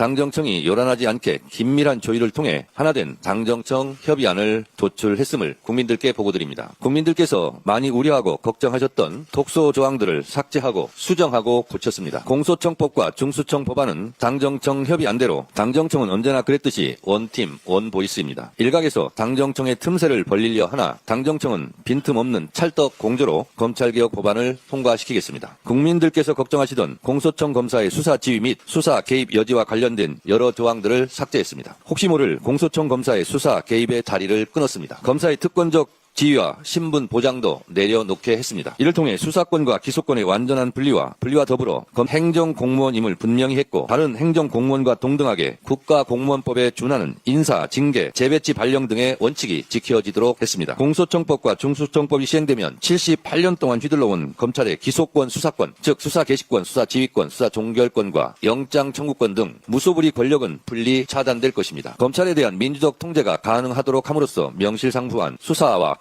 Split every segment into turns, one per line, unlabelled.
당정청이 요란하지 않게 긴밀한 조율을 통해 하나된 당정청 협의안을 도출했음을 국민들께 보고드립니다. 국민들께서 많이 우려하고 걱정하셨던 독소 조항들을 삭제하고 수정하고 고쳤습니다. 공소청법과 중수청 법안은 당정청 협의안대로 당정청은 언제나 그랬듯이 원팀 원보이스입니다. 일각에서 당정청의 틈새를 벌리려 하나 당정청은 빈틈없는 찰떡 공조로 검찰개혁 법안을 통과시키겠습니다. 국민들께서 걱정하시던 공소청 검사의 수사 지휘 및 수사 개입 여지와 관련된 여러 조항들을 삭제했습니다. 혹시 모를 공소청 검사의 수사 개입의 다리를 끊었습니다. 검사의 특권적 지위와 신분 보장도 내려놓게 했습니다. 이를 통해 수사권과 기소권의 완전한 분리와 더불어 행정공무원임을 분명히 했고 다른 행정공무원과 동등하게 국가공무원법에 준하는 인사, 징계, 재배치 발령 등의 원칙이 지켜지도록 했습니다. 공소청법과 중수청법이 시행되면 78년 동안 휘둘러온 검찰의 기소권, 수사권, 즉 수사 개시권, 수사 지휘권, 수사 종결권과 영장 청구권 등 무소불위 권력은 분리 차단될 것입니다. 검찰에 대한 민주적 통제가 가능하도록 함으로써 명실상부한 수사와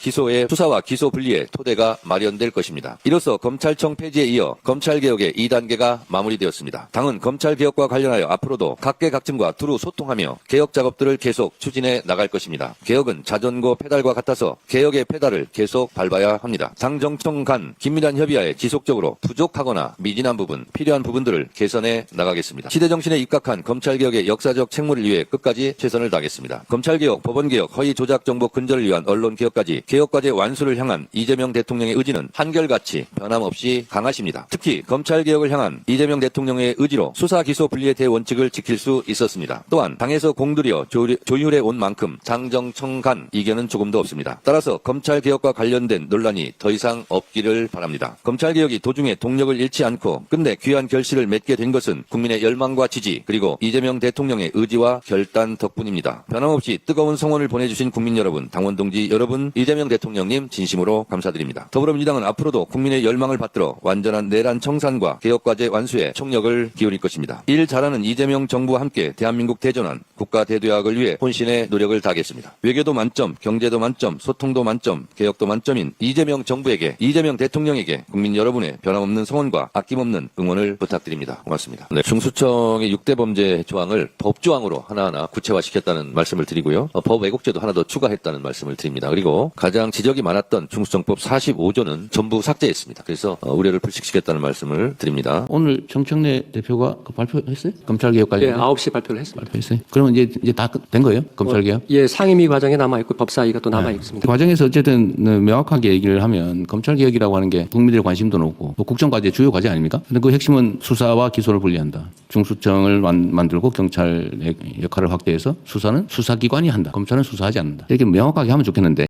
기소 분리의 토대가 마련될 것입니다. 이로써 검찰청 폐지에 이어 검찰개혁의 2단계가 마무리되었습니다. 당은 검찰개혁과 관련하여 앞으로도 각계각층과 두루 소통하며 개혁 작업들을 계속 추진해 나갈 것입니다. 개혁은 자전거 페달과 같아서 개혁의 페달을 계속 밟아야 합니다. 당정청 간 긴밀한 협의하에 지속적으로 부족하거나 미진한 부분, 필요한 부분들을 개선해 나가겠습니다. 시대정신에 입각한 검찰개혁의 역사적 책무를 위해 끝까지 최선을 다하겠습니다. 검찰개혁, 법원개혁, 허위 조작 정보 근절을 위한 언론개혁까지 개혁과제 완수를 향한 이재명 대통령의 의지는 한결같이 변함없이 강하십니다. 특히 검찰개혁을 향한 이재명 대통령의 의지로 수사 기소 분리의 대원칙을 지킬 수 있었습니다. 또한 당에서 공들여 조율해 온 만큼 당정청 간 이견은 조금도 없습니다. 따라서 검찰개혁과 관련된 논란이 더 이상 없기를 바랍니다. 검찰개혁이 도중에 동력을 잃지 않고 끝내 귀한 결실을 맺게 된 것은 국민의 열망과 지지 그리고 이재명 대통령의 의지와 결단 덕분입니다. 변함없이 뜨거운 성원을 보내주신 국민 여러분, 당원 동지 여러분, 이재명 대통령님 진심으로 감사드립니다. 더불어민주당은 앞으로도 국민의 열망을 받들어 완전한 내란 청산과 개혁과제 완수에 총력을 기울일 것입니다. 일 잘하는 이재명 정부와 함께 대한민국 대전환, 국가 대도약을 위해 혼신의 노력을 다하겠습니다. 외교도 만점, 경제도 만점, 소통도 만점, 개혁도 만점인 이재명 정부에게, 이재명 대통령에게 국민 여러분의 변함없는 성원과 아낌없는 응원을 부탁드립니다. 고맙습니다. 네, 중수청의 6대 범죄 조항을 법조항으로 하나하나 구체화시켰다는 말씀을 드리고요. 법 왜곡죄도 하나 더 추가했다는 말씀을 드립니다. 그리고 가장 지적이 많았던 중수청법 45조는 전부 삭제했습니다. 그래서 우려를 불식시켰다는 말씀을 드립니다.
오늘 정청래 대표가 발표했어요? 검찰개혁 관련?
예, 9시 발표를 했습니다.
발표했어요? 그러면 이제 다 된 거예요? 검찰개혁?
예, 상임위 과정에 남아있고 법사위가 또 남아있습니다.
그 과정에서 어쨌든 명확하게 얘기를 하면 검찰개혁이라고 하는 게 국민들의 관심도 높고 또 국정과제 주요 과제 아닙니까? 근데 그 핵심은 수사와 기소를 분리한다. 중수청을 만들고 경찰의 역할을 확대해서 수사는 수사기관이 한다. 검찰은 수사하지 않는다. 이렇게 명확하게 하면 좋겠는데